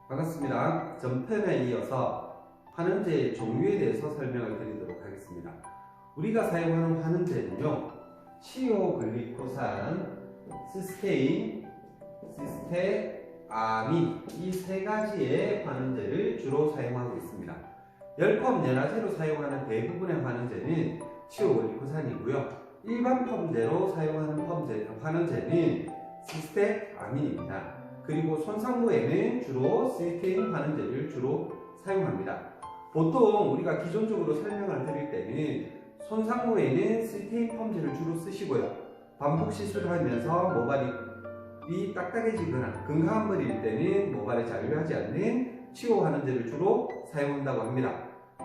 반갑습니다. 전편에 이어서 환원제의 종류에 대해서 설명을 드리도록 하겠습니다. 우리가 사용하는 환원제는요, 치오글리코산, 시스테인, 시스테아민 이 세 가지의 환원제를 주로 사용하고 있습니다. 열펌 연화제로 사용하는 대부분의 환원제는 치오글리코산이고요. 일반 펌제로 사용하는 환원제는 시스테아민입니다. 그리고 손상부에는 주로 시스테인 환원제를 주로 사용합니다. 보통 우리가 기존적으로 설명을 드릴 때는 손상부에는 시스테인 펌제를 주로 쓰시고요. 반복 시술을 하면서 모발이 딱딱해지거나 건강한 머리일 때는 모발에 잔류하지 않는 치오 환원제를 주로 사용한다고 합니다.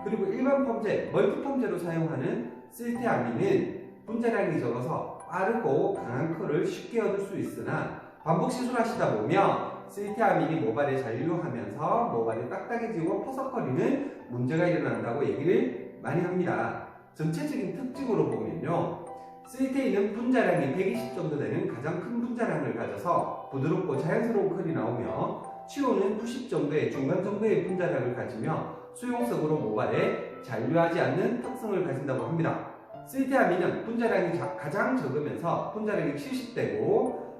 그리고 일반 펌제, 멀티 펌제로 사용하는 시스테아민은 분자량이 적어서 빠르고 강한 컬을 쉽게 얻을 수 있으나 반복 시술하시다 보면 시스테아민이 모발에 잔류하면서 모발이 딱딱해지고 퍼석거리는 문제가 일어난다고 얘기를 많이 합니다. 전체적인 특징으로 보면요, 시스테인은 분자량이 120 정도 되는 가장 큰 분자량을 가져서 부드럽고 자연스러운 컬이 나오며, 치오는 90 정도의 중간 정도의 분자량을 가지며 수용성으로 모발에 잔류하지 않는 특성을 가진다고 합니다. 시스테아민은 분자량이 가장 적으면서 분자량이 70대고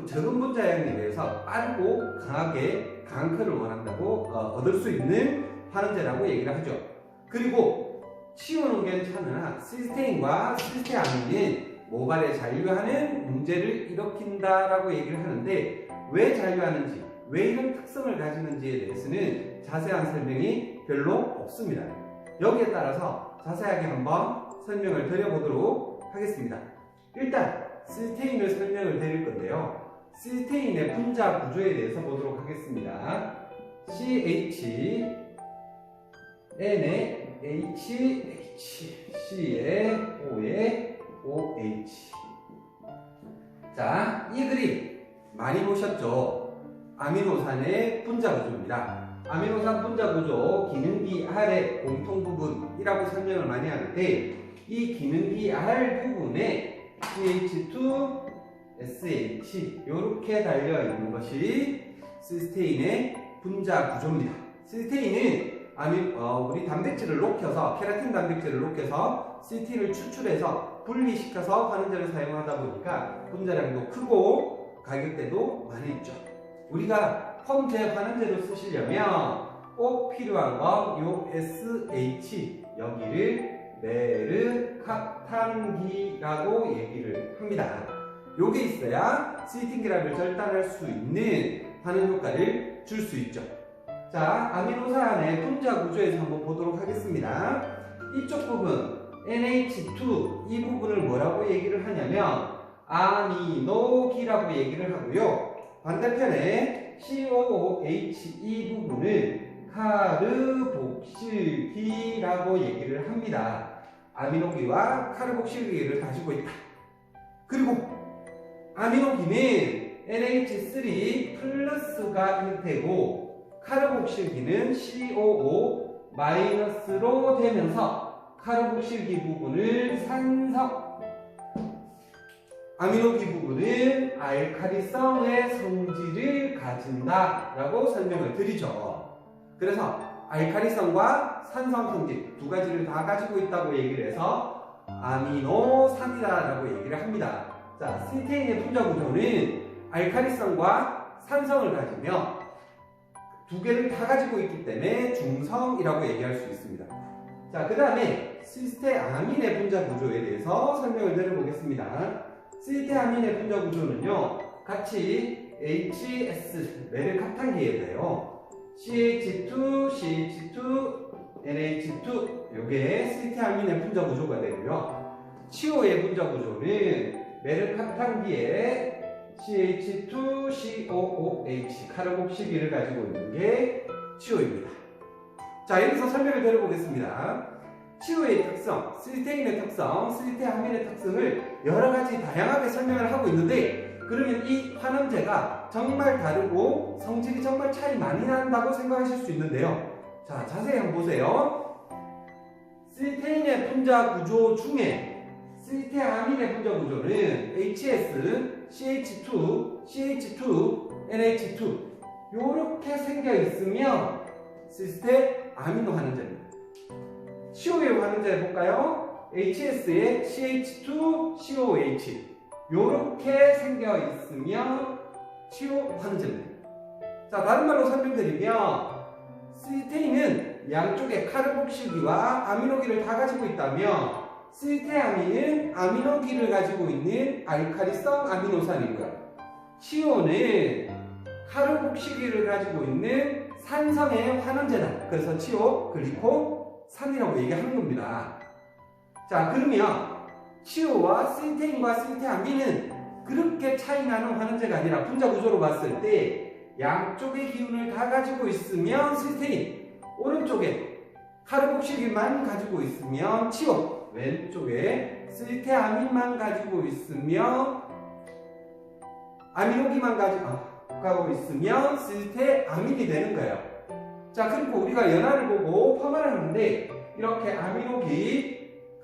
적은 분자량에 의해서 빠르고 강하게 강한 컬을 원한다고 얻을 수 있는 환원제라고 얘기를 하죠. 그리고 치오는 괜찮으나 시스테인과 시스테아민은 모발에 잔류하는 문제를 일으킨다라고 얘기를 하는데, 왜 잔류하는지, 왜 이런 특성을 가지는지에 대해서는 자세한 설명이 별로 없습니다. 여기에 따라서 자세하게 한번 설명을 드려보도록 하겠습니다. 일단 시스테인을 설명을 드릴 건데요, 시스테인의 분자 구조에 대해서 보도록 하겠습니다. CH, N에 H, C에 O에 OH. 자, 이 그림 많이 보셨죠? 아미노산의 분자 구조입니다. 아미노산 분자 구조 기능기 R의 공통 부분이라고 설명을 많이 하는데, 이 기능기 R 부분에 CH2, SH 이렇게 달려있는 것이 시스테인의 분자 구조입니다. 시스테인은 우리 단백질을 녹여서, 케라틴 단백질을 녹여서 시스테인을 추출해서 분리시켜서 환원제를 사용하다 보니까 분자량도 크고 가격대도 많이 있죠. 우리가 펌제 환원제로 쓰시려면 꼭 필요한 건 요 SH, 여기를 메르카탄기라고 얘기를 합니다. 요게 있어야 시스틴기압을 절단할 수 있는 환원 효과를 줄 수 있죠. 자, 아미노산의 분자 구조에서 한번 보도록 하겠습니다. 이쪽 부분 NH2 이 부분을 뭐라고 얘기를 하냐면 아미노기라고 얘기를 하고요. 반대편에 COOH 이 부분을 카르복실기라고 얘기를 합니다. 아미노기와 카르복실기를 가지고 있다. 그리고 아미노기는 NH3 플러스가 1되고 카르복실기는 COO 마이너스로 되면서 카르복실기 부분을 산성, 아미노기 부분은 알카리성의 성질을 가진다라고 설명을 드리죠. 그래서 알카리성과 산성 성질 두 가지를 다 가지고 있다고 얘기를 해서 아미노산이다라고 얘기를 합니다. 자, 시스테인의 분자 구조는 알카리성과 산성을 가지며 두 개를 다 가지고 있기 때문에 중성이라고 얘기할 수 있습니다. 자, 그 다음에 시스테아민의 분자 구조에 대해서 설명을 드려보겠습니다. 시스테아민의 분자 구조는요, 같이 HS, 메르카탄기예요. CH2, CH2, NH2 요게 시스테아민의 분자 구조가 되고요. 치오의 분자 구조는 메르카탄기에 CH2, COOH 카르복실기를 가지고 있는 게 치오입니다. 자, 여기서 설명을 드려보겠습니다. 치오의 특성, 시스테인의 특성, 시스테아민의 특성을 여러 가지 다양하게 설명을 하고 있는데, 그러면 이 환원제가 정말 다르고 성질이 정말 차이 많이 난다고 생각하실 수 있는데요. 자, 자세히 한번 보세요. 시스테인의 분자 구조 중에 시스테아민의 분자 구조는 HS, CH2, CH2, NH2 요렇게 생겨 있으면 시스테 아미노 환원제입니다. CO의 환원제 볼까요? HS에 CH2COH 요렇게 생겨 있으면 CO 환원제입니다. 자, 다른 말로 설명드리면 시스테인은 양쪽에 카르복실기와 아미노기를 다 가지고 있다면 시스테아민은 아미노기를 가지고 있는 알카리성 아미노산이고요. CO는 카르복실기를 가지고 있는 산성의 환원제다. 그래서 CO 글리코산이라고 얘기하는 겁니다. 자, 그러면 CO와 시스테인과 시스테아민은 그렇게 차이 나는 환원제가 아니라 분자 구조로 봤을 때 양쪽의 기운을 다 가지고 있으면 시스테인, 오른쪽에 카르복실기만 가지고 있으면 CO, 왼쪽에 시스테아민만 가지고 있으면 아미노기만 가지고 있으면 시스테아민이 되는 거예요. 자, 그리고 우리가 연화를 보고 펌을 하는데 이렇게 아미노기,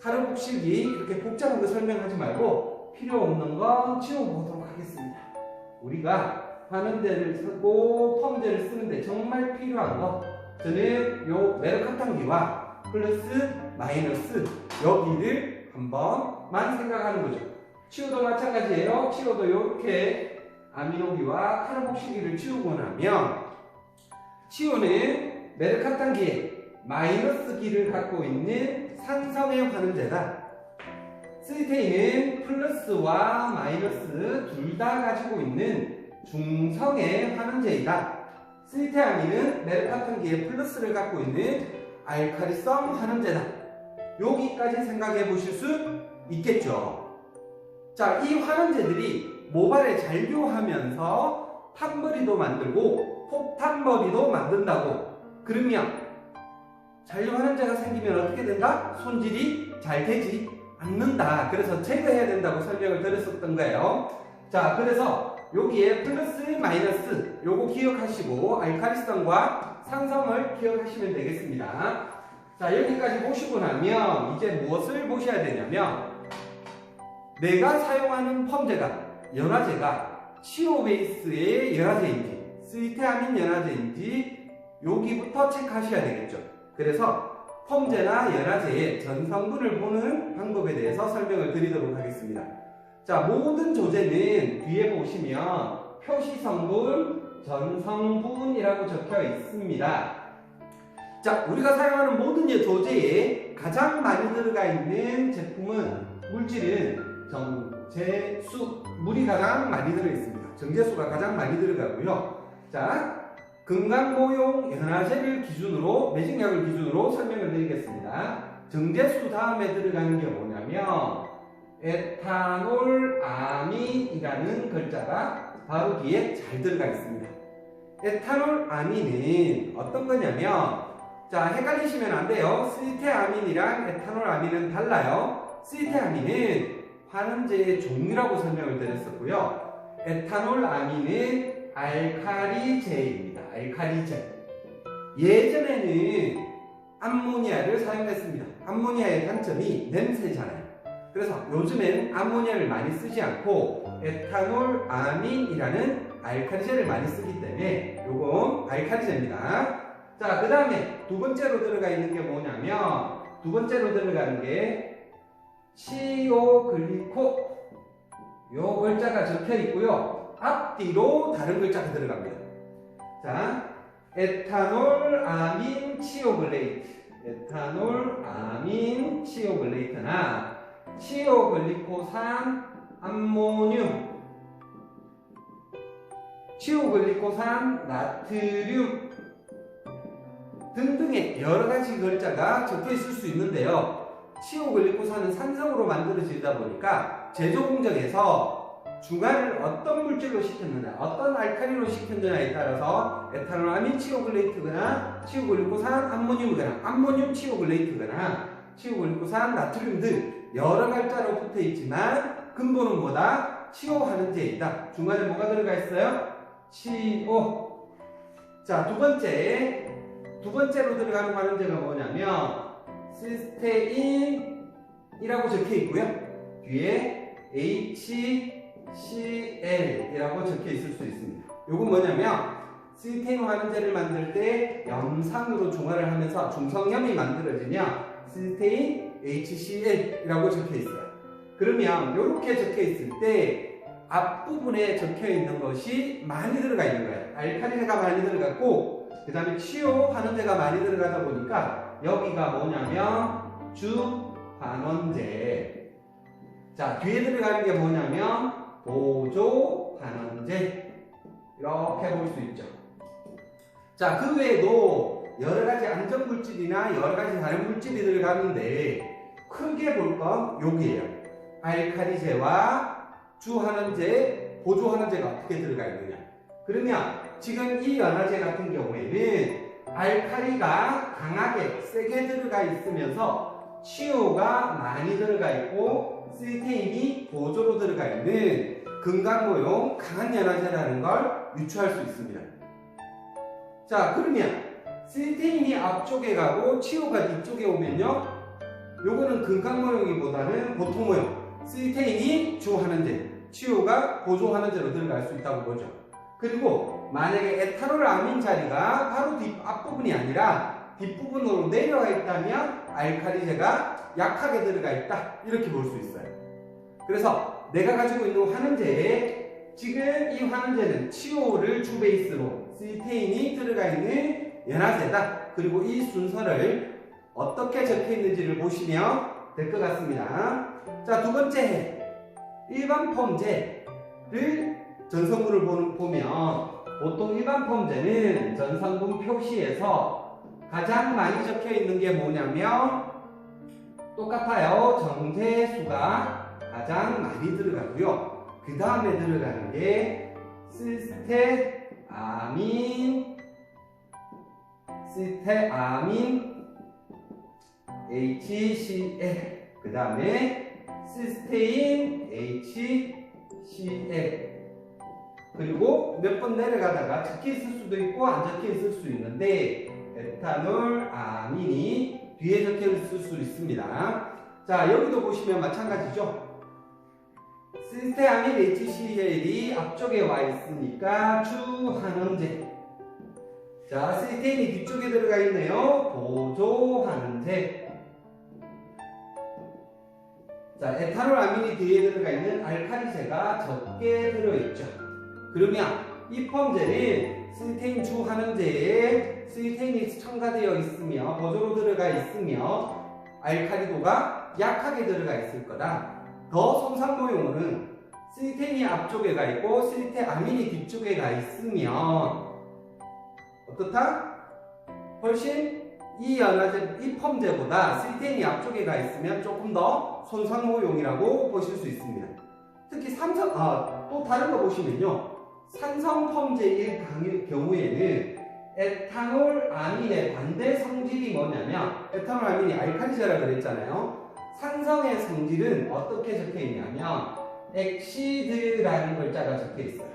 카르복실기 이렇게 복잡한 거 설명하지 말고 필요 없는 거 지워보도록 하겠습니다. 우리가 환원제를 쓰고 펌제를 쓰는데 정말 필요한 거, 저는 요 메르카탄기와 플러스 마이너스 여기를 한번만 생각하는 거죠. 치료도 마찬가지예요. 치료도 이렇게 아미노기와 카르복실기를 치우고 나면 치료는 메르카탄기에 마이너스 기를 갖고 있는 산성의 환원제다. 시스테인은 플러스와 마이너스 둘 다 가지고 있는 중성의 환원제이다. 시스테아민은 메르카탄기에 플러스를 갖고 있는 알카리성 환원제다. 여기까지 생각해 보실 수 있겠죠. 자, 이 환원제들이 모발에 잔류하면서 탑머리도 만들고 폭탄머리도 만든다고. 그러면 잔류 환원제가 생기면 어떻게 된다? 손질이 잘 되지 않는다. 그래서 제거해야 된다고 설명을 드렸었던 거예요. 자, 그래서 여기에 플러스 마이너스 요거 기억하시고 알카리성과 산성을 기억하시면 되겠습니다. 자, 여기까지 보시고 나면 이제 무엇을 보셔야 되냐면 내가 사용하는 펌제가, 연화제가 CO 베이스의 연화제인지 시스테아민 연화제인지 여기부터 체크하셔야 되겠죠. 그래서 펌제나 연화제의 전성분을 보는 방법에 대해서 설명을 드리도록 하겠습니다. 자, 모든 조제는 뒤에 보시면 표시성분, 전성분이라고 적혀 있습니다. 자, 우리가 사용하는 모든 조제에 가장 많이 들어가 있는 제품은 물질은 정제수, 물이 가장 많이 들어 있습니다. 정제수가 가장 많이 들어가고요. 자, 금강모용 연화제를 기준으로, 매직약을 기준으로 설명을 드리겠습니다. 정제수 다음에 들어가는 게 뭐냐면 에탄올 아민이라는 글자가 바로 뒤에 잘 들어가 있습니다. 에탄올 아민은 어떤 거냐면, 자, 헷갈리시면 안 돼요. 시스테아민이랑 에탄올 아민은 달라요. 시스테아민은 환원제의 종류라고 설명을 드렸었고요. 에탄올 아민은 알카리제입니다. 알카리제. 예전에는 암모니아를 사용했습니다. 암모니아의 단점이 냄새잖아요. 그래서 요즘엔 암모니아를 많이 쓰지 않고 에탄올 아민이라는 알카리제를 많이 쓰기 때문에 요건 알카리제입니다. 자, 그 다음에 두 번째로 들어가 있는 게 뭐냐면, 두 번째로 들어가는 게 시오글리코, 요 글자가 적혀 있고요. 앞뒤로 다른 글자가 들어갑니다. 자, 에탄올 아민 치오글레이트, 에탄올 아민 치오글레이트나 치오글리코산 암모늄, 치오글리코산 나트륨 등등의 여러 가지 글자가 적혀 있을 수 있는데요. 치오글리코산은 산성으로 만들어지다 보니까 제조 공정에서 중화를 어떤 물질로 시켰느냐, 어떤 알칼리로 시켰느냐에 따라서 에탄올 아민 치오글레이트거나 치오글리코산 암모늄이거나 암모늄 치오글레이트거나 치오글리코산 나트륨 등 여러 글자로 붙어 있지만 근본은 뭐다? 치오 환원제이다. 중간에 뭐가 들어가 있어요? 치오. 자, 두 번째로 들어가는 환원제가 뭐냐면 시스테인이라고 적혀 있고요. 뒤에 HCl이라고 적혀 있을 수 있습니다. 이건 뭐냐면 시스테인 환원제를 만들 때 염산으로 중화를 하면서 중성염이 만들어지면 시스테인 HCl이라고 적혀 있어요. 그러면 이렇게 적혀 있을 때 앞부분에 적혀 있는 것이 많이 들어가 있는 거예요. 알칼리제가 많이 들어갔고 그 다음에 치유 환원제가 많이 들어가다 보니까 여기가 뭐냐면 주환원제. 자, 뒤에 들어가는 게 뭐냐면 보조환원제. 이렇게 볼 수 있죠. 자, 그 외에도 여러 가지 안전물질이나 여러 가지 다른 물질이 들어가는데 크게 볼 건 여기에요. 알칼리제와 주환원제, 보조환원제가 어떻게 들어가 있느냐. 그러면 지금 이 연화제 같은 경우에는 알칼리가 강하게 세게 들어가 있으면서 치유가 많이 들어가 있고 시스테인이 보조로 들어가 있는 금강모용 강한 연화제라는 걸 유추할 수 있습니다. 자, 그러면 시스테인이 앞쪽에 가고 치유가 뒤쪽에 오면요, 요거는 금강모용이보다는 보통모용. 시스테인이 주환원제, 치유가 보조환원제로 들어갈 수 있다고 보죠. 그리고 만약에 에탄올 아민 자리가 바로 앞부분이 아니라 뒷부분으로 내려가 있다면 알칼리제가 약하게 들어가 있다, 이렇게 볼 수 있어요. 그래서 내가 가지고 있는 환원제에 지금 이 환원제는 치유를 주 베이스로 시스테인이 들어가 있는 연화제다. 그리고 이 순서를 어떻게 적혀 있는지를 보시면 될 것 같습니다. 자, 두 번째, 일반 펌제를 전성분을 보면 보통 일반 펌제는 전성분 표시에서 가장 많이 적혀 있는 게 뭐냐면 똑같아요. 정제수가 가장 많이 들어가고요. 그 다음에 들어가는 게 시스테아민 HCl, 그 다음에 시스테인 HCl. 그리고 몇 번 내려가다가 적혀 있을 수도 있고 안 적혀 있을 수 있는데 에탄올 아민이 뒤에 적혀 있을 수 있습니다. 자, 여기도 보시면 마찬가지죠. 시스테아민 HCl이 앞쪽에 와 있으니까 주환원제. 자, 시스테인이 뒤쪽에 들어가 있네요. 보조환원제. 자, 에탄올 아민이 뒤에 들어가 있는 알칼리제가 적게 들어있죠. 그러면 이 펌제는 시스테인 주환원제에 시스테인이 첨가되어 있으며 보조로 들어가 있으며 알칼리도가 약하게 들어가 있을 거다. 더 손상모용은 시스테인이 앞쪽에 가 있고 시스테아민이 뒤쪽에 가 있으면 어떻다? 훨씬 이 연화제, 이 펌제보다 시스테인이 앞쪽에 가 있으면 조금 더 손상모용이라고 보실 수 있습니다. 특히 또 다른 거 보시면요, 산성 펌제일 경우에는 에탄올 아민의 반대 성질이 뭐냐면, 에탄올 아민이 알칼리제라고 그랬잖아요. 산성의 성질은 어떻게 적혀 있냐면 엑시드라는 글자가 적혀 있어요.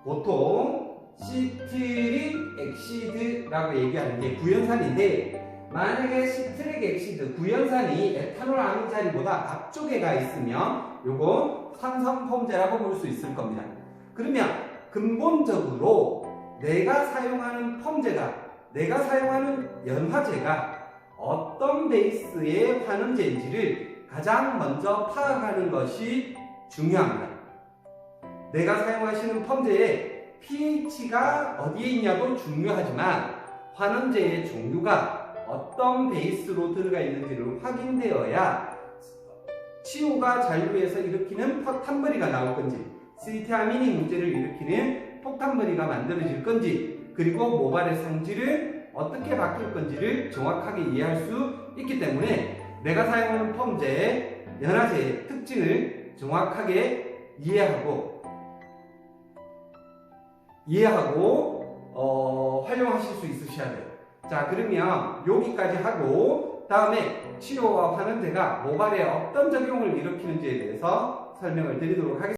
보통 시트릭 엑시드라고 얘기하는 게 구연산인데, 만약에 시트릭 엑시드 구연산이 에탄올 아민 자리보다 앞쪽에 가 있으면 요건 산성 펌제라고 볼 수 있을 겁니다. 그러면 근본적으로 내가 사용하는 펌제가, 내가 사용하는 연화제가 어떤 베이스의 환원제인지를 가장 먼저 파악하는 것이 중요합니다. 내가 사용하시는 펌제의 pH가 어디에 있냐도 중요하지만 환원제의 종류가 어떤 베이스로 들어가 있는지를 확인되어야 치유가 잔류해서 일으키는 폭탄머리가 나올 건지, 시스테아민이 문제를 일으키는 폭탄머리가 만들어질 건지, 그리고 모발의 성질은 어떻게 바뀔 건지를 정확하게 이해할 수 있기 때문에 내가 사용하는 펌제의 연화제의 특징을 정확하게 이해하고 활용하실 수 있으셔야 돼요. 자, 그러면 여기까지 하고 다음에 치료와 환원제가 모발에 어떤 적용을 일으키는지에 대해서 설명을 드리도록 하겠습니다.